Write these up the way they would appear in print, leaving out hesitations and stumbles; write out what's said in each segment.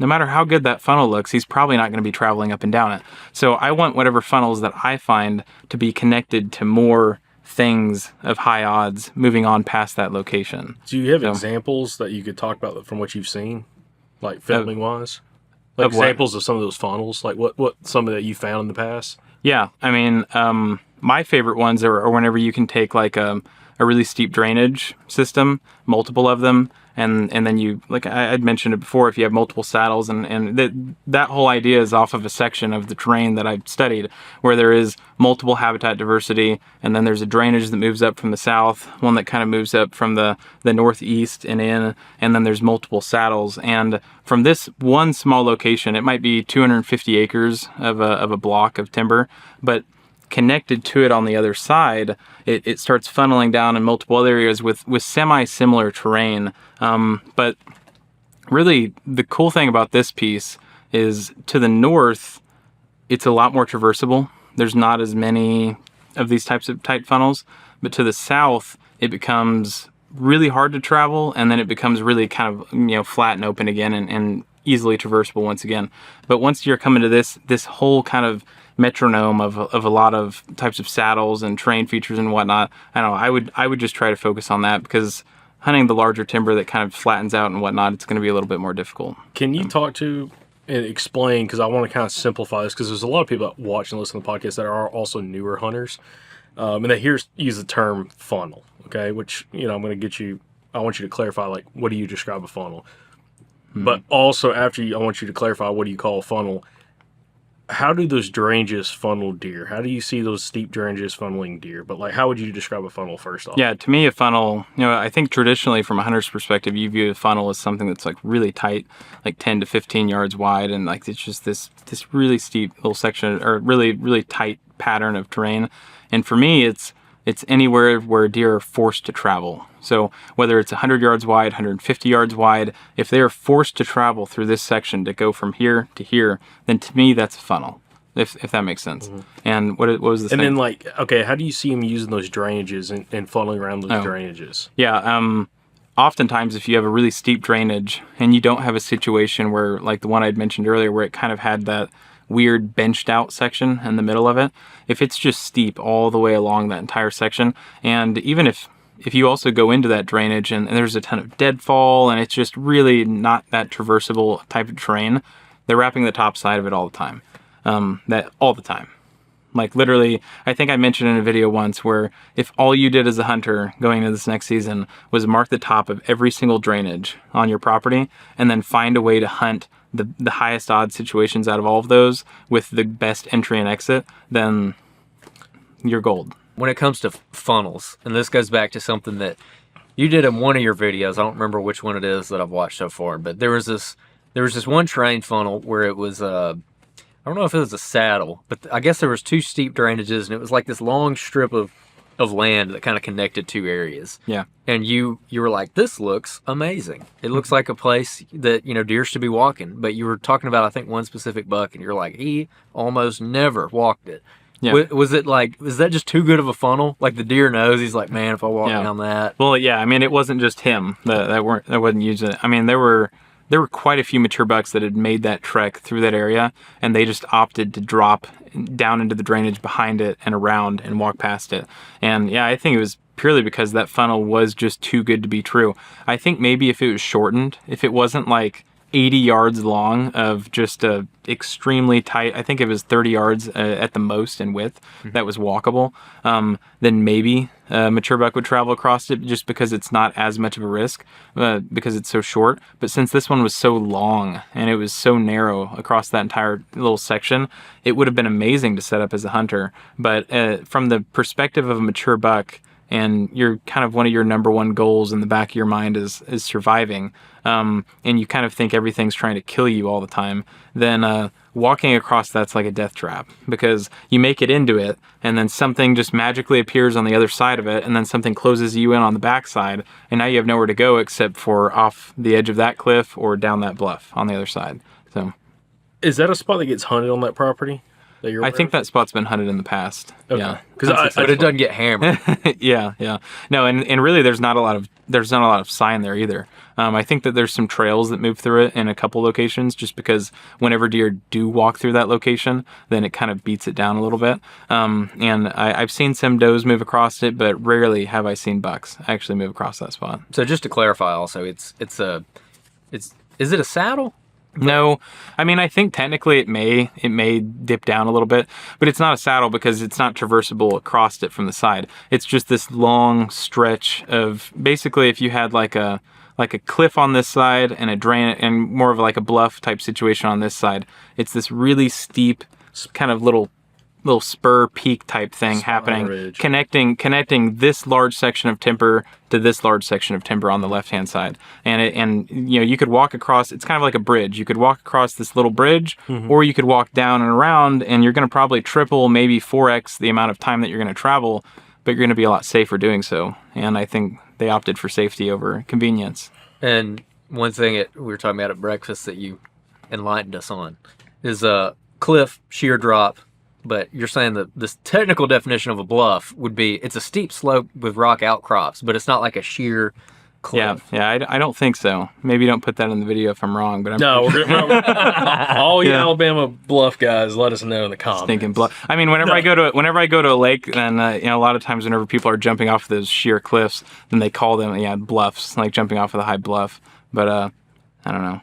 no matter how good that funnel looks, he's probably not going to be traveling up and down it. So I want whatever funnels that I find to be connected to more things of high odds moving on past that location. Do you have examples that you could talk about from what you've seen, like filming wise? Like examples of some of those funnels, like what some of that you found in the past? Yeah, I mean, my favorite ones are whenever you can take like a really steep drainage system, multiple of them, and then you, like I'd mentioned it before, if you have multiple saddles, and that whole idea is off of a section of the terrain that I've studied, where there is multiple habitat diversity, and then there's a drainage that moves up from the south, one that kind of moves up from the northeast and in, and then there's multiple saddles. And from this one small location, it might be 250 acres of a block of timber, but connected to it on the other side, it starts funneling down in multiple other areas with semi-similar terrain. But really, the cool thing about this piece is to the north, it's a lot more traversable. There's not as many of these types of tight funnels, but to the south, it becomes really hard to travel, and then it becomes really kind of flat and open again, and easily traversable once again. But once you're coming to this whole kind of metronome of a lot of types of saddles and terrain features and whatnot, I don't know, I would just try to focus on that, because hunting the larger timber that kind of flattens out and whatnot, it's going to be a little bit more difficult. Can you talk to and explain, because I want to kind of simplify this, because there's a lot of people that watch and listen to the podcast that are also newer hunters, and they use the term funnel, okay, which, I want you to clarify, like, what do you describe a funnel? Mm-hmm. But also I want you to clarify, what do you call a funnel? How do those drainages funnel deer? How do you see those steep drainages funneling deer? But like, how would you describe a funnel first off? Yeah, to me, a funnel, I think traditionally from a hunter's perspective, you view a funnel as something that's like really tight, like 10 to 15 yards wide. And like, it's just this really steep little section, or really, really tight pattern of terrain. And for me, it's anywhere where deer are forced to travel. So whether it's 100 yards wide, 150 yards wide, if they are forced to travel through this section to go from here to here, then to me, that's a funnel, if that makes sense. Mm-hmm. And what was the thing? And then, like, okay, how do you see them using those drainages and funneling around those drainages? Yeah, oftentimes if you have a really steep drainage and you don't have a situation where, like the one I'd mentioned earlier, where it kind of had that weird benched out section in the middle of it, if it's just steep all the way along that entire section, and even if you also go into that drainage and there's a ton of deadfall and it's just really not that traversable type of terrain, they're wrapping the top side of it all the time. All the time. Like literally, I think I mentioned in a video once where if all you did as a hunter going into this next season was mark the top of every single drainage on your property and then find a way to hunt the highest odds situations out of all of those with the best entry and exit, then you're gold. When it comes to funnels, and this goes back to something that you did in one of your videos, I don't remember which one it is that I've watched so far, but there was this one terrain funnel where it was I don't know if it was a saddle, but I guess there was two steep drainages, and it was like this long strip of land that kind of connected two areas. Yeah. And you were like, this looks amazing. It looks like a place that, deer should be walking. But you were talking about, I think, one specific buck, and you're like, he almost never walked it. Yeah. Was that just too good of a funnel? Like the deer knows, he's like, man, if I walk down that. Well, yeah, I mean, it wasn't just him that wasn't using it. I mean, there were quite a few mature bucks that had made that trek through that area, and they just opted to drop down into the drainage behind it and around and walk past it. And yeah, I think it was purely because that funnel was just too good to be true. I think maybe if it was shortened, if it wasn't like 80 yards long of just a extremely tight, I think it was 30 yards at the most in width, that was walkable, then maybe a mature buck would travel across it, just because it's not as much of a risk because it's so short. But since this one was so long and it was so narrow across that entire little section, it would have been amazing to set up as a hunter. But from the perspective of a mature buck, and you're kind of one of your number one goals in the back of your mind is surviving, and you kind of think everything's trying to kill you all the time, then walking across that's like a death trap, because you make it into it, and then something just magically appears on the other side of it, and then something closes you in on the backside, and now you have nowhere to go except for off the edge of that cliff or down that bluff on the other side. So, is that a spot that gets hunted on that property? that you're I aware think of? that spot's been hunted in the past. Okay. Yeah, 'Cause But it doesn't get hammered. yeah. No, and really, there's not a lot of sign there either. I think that there's some trails that move through it in a couple locations, just because whenever deer do walk through that location, then it kind of beats it down a little bit. And I've seen some does move across it, but rarely have I seen bucks actually move across that spot. So just to clarify, also, is it a saddle? No, I mean, I think technically it may dip down a little bit, but it's not a saddle because it's not traversable across it from the side. It's just this long stretch of, basically, if you had like a cliff on this side and a drain and more of like a bluff type situation on this side. It's this really steep kind of little spur peak type thing happening, ridge. connecting this large section of timber to this large section of timber on the left hand side. And you know, you could walk across, it's kind of like a bridge. You could walk across this little bridge, or you could walk down and around, and you're going to probably triple, maybe 4x the amount of time that you're going to travel, but you're going to be a lot safer doing so. And I think they opted for safety over convenience. And one thing we were talking about at breakfast that you enlightened us on is a cliff sheer drop. But you're saying that this technical definition of a bluff would be it's a steep slope with rock outcrops, but it's not like a sheer cliff. Yeah, I don't think so. Maybe don't put that in the video if I'm wrong, but I'm No, all you Alabama bluff guys, let us know in the comments. thinking bluff. I mean, whenever I go to a lake, then you know, a lot of times whenever people are jumping off those sheer cliffs, then they call them bluffs, like jumping off of the high bluff. But I don't know.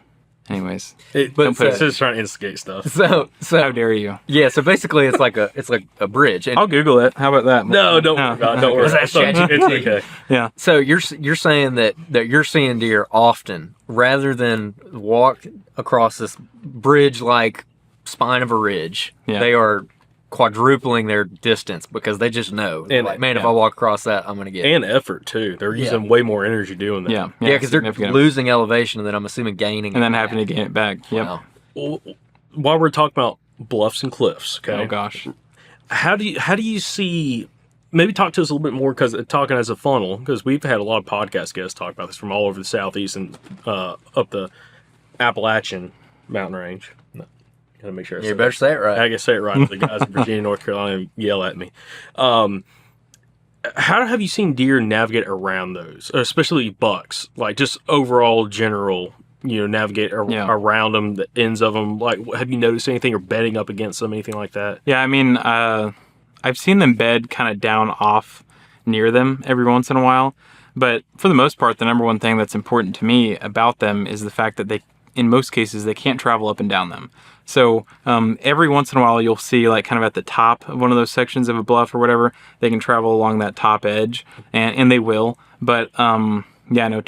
Anyways, But it's just trying to instigate stuff. So how dare you? yeah, so basically it's like a bridge. And I'll Google it. How about that? No, don't worry about it. Don't worry. Was that It's okay. ChatGPT? It's okay. Yeah. so you're saying that you're seeing deer often rather than walk across this bridge like spine of a ridge. Yeah. They are quadrupling their distance because they just know. And- like, man, if yeah. I walk across that, I'm gonna get And effort too. They're using way more energy doing that. Yeah. yeah, because they're significant. losing elevation and then I'm assuming gaining and then it having to back. gain it back. Yep. Wow. Well, while we're talking about bluffs and cliffs, okay? Oh gosh. How do you see? Maybe talk to us a little bit more because talking as a funnel, because we've had a lot of podcast guests talk about this from all over the southeast and up the Appalachian mountain range. No, gotta make sure I You say better that. say it right. I can say it right. The guys in Virginia, North Carolina yell at me. How have you seen deer navigate around those, especially bucks? Like just overall general, navigate around them, the ends of them. Like, have you noticed anything or betting up against them, anything like that? Yeah, I mean, I've seen them bed kind of down off near them every once in a while. But for the most part, the number one thing that's important to me about them is the fact that in most cases, they can't travel up and down them. So every once in a while, you'll see like kind of at the top of one of those sections of a bluff or whatever, they can travel along that top edge, and they will. But to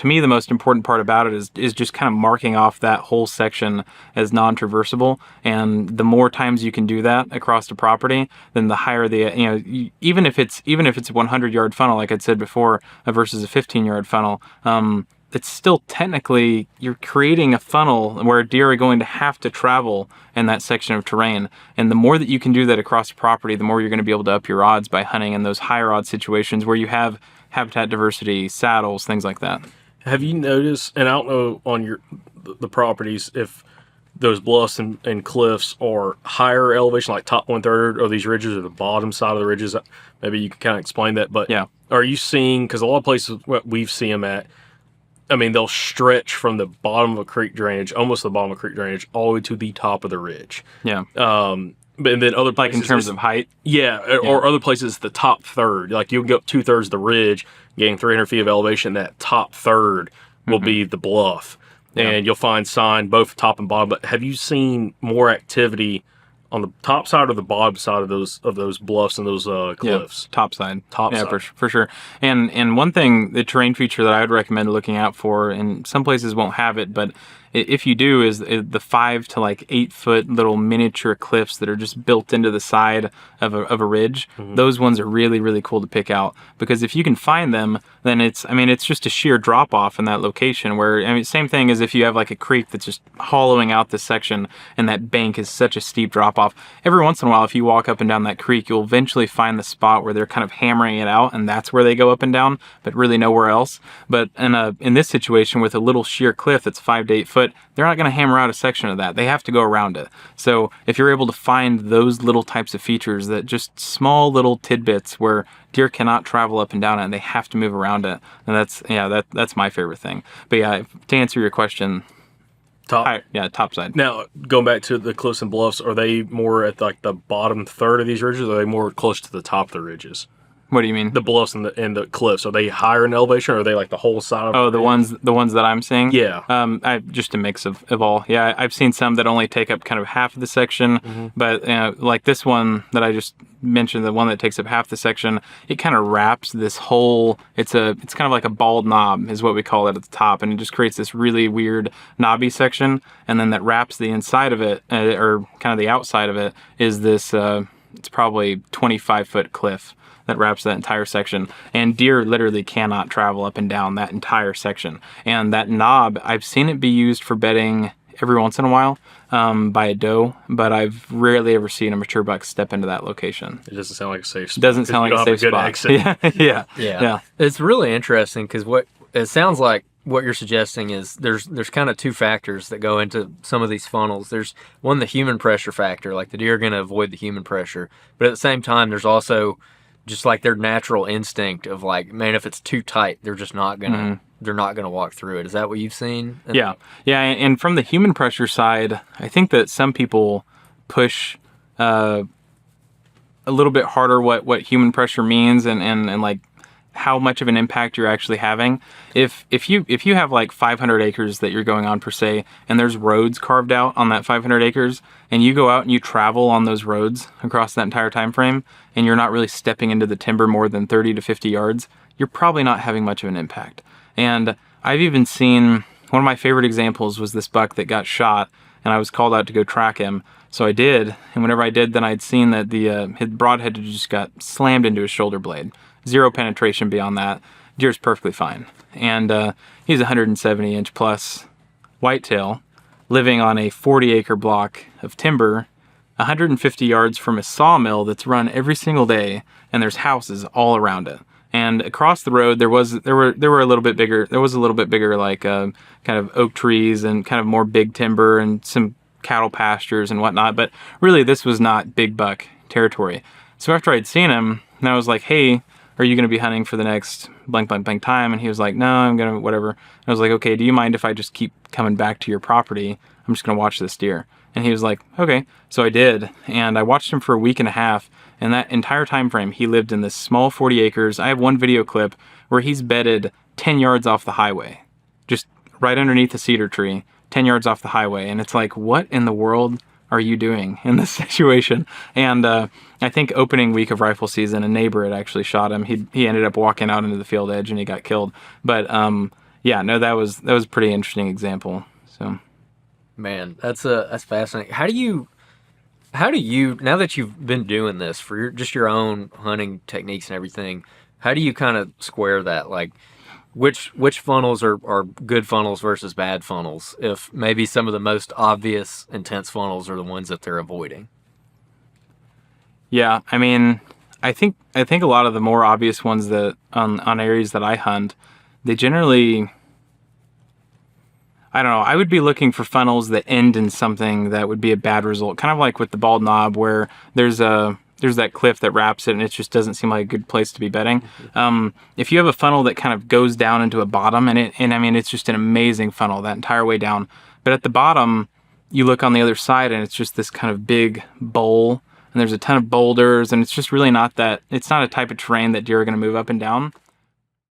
me, the most important part about it is just kind of marking off that whole section as non-traversable. And the more times you can do that across the property, then the higher even if it's a 100-yard funnel, like I'd said before, versus a 15-yard funnel, it's still technically, you're creating a funnel where deer are going to have to travel in that section of terrain. And the more that you can do that across the property, the more you're going to be able to up your odds by hunting in those higher odds situations where you have habitat diversity, saddles, things like that. Have you noticed, and I don't know on the properties, if those bluffs and cliffs are higher elevation, like top 1/3 of these ridges, or the bottom side of the ridges? Maybe you can kind of explain that. But yeah, are you seeing, because a lot of places we've seen them at, I mean, they'll stretch from the bottom of a creek drainage, almost the bottom of a creek drainage, all the way to the top of the ridge. Yeah. But then other places, like in terms of height? Yeah, or other places, the top third. Like you'll go up 2/3 of the ridge, gain 300 feet of elevation. That top third will be the bluff. Yeah. And you'll find sign both top and bottom. But have you seen more activity on the top side or the bottom side of those bluffs and those cliffs? Yeah, top side. Top yeah, side. for sure. And one thing, the terrain feature that I would recommend looking out for, and some places won't have it, but if you do, is the 5 to like 8 foot little miniature cliffs that are just built into the side of a ridge. Mm-hmm. Those ones are really, really cool to pick out, because if you can find them, then it's just a sheer drop off in that location where, same thing as if you have like a creek that's just hollowing out this section and that bank is such a steep drop off. Every once in a while, if you walk up and down that creek, you'll eventually find the spot where they're kind of hammering it out, and that's where they go up and down, but really nowhere else. But in this situation with a little sheer cliff that's 5 to 8 foot, but they're not going to hammer out a section of that. They have to go around it. So if you're able to find those little types of features, that just small little tidbits where deer cannot travel up and down it and they have to move around it, and that's my favorite thing. But yeah, to answer your question, top side. Now, going back to the cliffs and bluffs, are they more at like the bottom third of these ridges, or are they more close to the top of the ridges? What do you mean? The bluffs and the cliffs, are they higher in elevation, or are they like the whole side of the ones that I'm seeing? Yeah. I just a mix of all. Yeah, I've seen some that only take up kind of half of the section, but like this one that I just mentioned, the one that takes up half the section, it kind of wraps this whole, it's kind of like a bald knob is what we call it at the top, and it just creates this really weird knobby section, and then that wraps the inside of it, or kind of the outside of it, is this, it's probably 25-foot cliff that wraps that entire section, and deer literally cannot travel up and down that entire section. And that knob, I've seen it be used for bedding every once in a while by a doe, but I've rarely ever seen a mature buck step into that location. It doesn't sound like a safe spot. Doesn't sound like a safe spot. Exit. Yeah. It's really interesting because what it sounds like what you're suggesting is there's kind of two factors that go into some of these funnels. There's one, the human pressure factor, like the deer are going to avoid the human pressure, but at the same time, there's also just like their natural instinct of like, man, if it's too tight, they're just not gonna they're not gonna walk through it. Is that what you've seen? Yeah. And from the human pressure side, I think that some people push a little bit harder what human pressure means and like how much of an impact you're actually having. If you have like 500 acres that you're going on per se, and there's roads carved out on that 500 acres, and you go out and you travel on those roads across that entire time frame, and you're not really stepping into the timber more than 30 to 50 yards, you're probably not having much of an impact. And I've even seen, one of my favorite examples was this buck that got shot, and I was called out to go track him. So I did, and whenever I did, then I'd seen that his broadhead just got slammed into his shoulder blade. Zero penetration beyond that. Deer's perfectly fine. And he's a 170-inch plus whitetail living on a 40-acre block of timber 150 yards from a sawmill that's run every single day, and there's houses all around it. And across the road, there was a little bit bigger like kind of oak trees and kind of more big timber and some cattle pastures and whatnot. But really, this was not big buck territory. So after I'd seen him, and I was like, hey, are you going to be hunting for the next blank, blank, blank time? And he was like, no, I'm going to whatever. I was like, okay, do you mind if I just keep coming back to your property? I'm just going to watch this deer. And he was like, okay. So I did. And I watched him for a week and a half. And that entire time frame, he lived in this small 40 acres. I have one video clip where he's bedded 10 yards off the highway, just right underneath a cedar tree, 10 yards off the highway. And it's like, what in the world are you doing in this situation? And I think opening week of rifle season, a neighbor had actually shot him. He ended up walking out into the field edge and he got killed. But yeah, no, that was a pretty interesting example. So, man, that's fascinating. How do you now that you've been doing this for your own hunting techniques and everything, how do you kind of square that? Like, which funnels are good funnels versus bad funnels, if maybe some of the most obvious intense funnels are the ones that they're avoiding? Yeah, I mean, I think a lot of the more obvious ones that on areas that I hunt, they generally, I don't know, I would be looking for funnels that end in something that would be a bad result, kind of like with the bald knob where there's that cliff that wraps it and it just doesn't seem like a good place to be bedding. If you have a funnel that kind of goes down into a bottom, and I mean, it's just an amazing funnel that entire way down, but at the bottom, you look on the other side and it's just this kind of big bowl, and there's a ton of boulders, and it's just really not a type of terrain that deer are going to move up and down.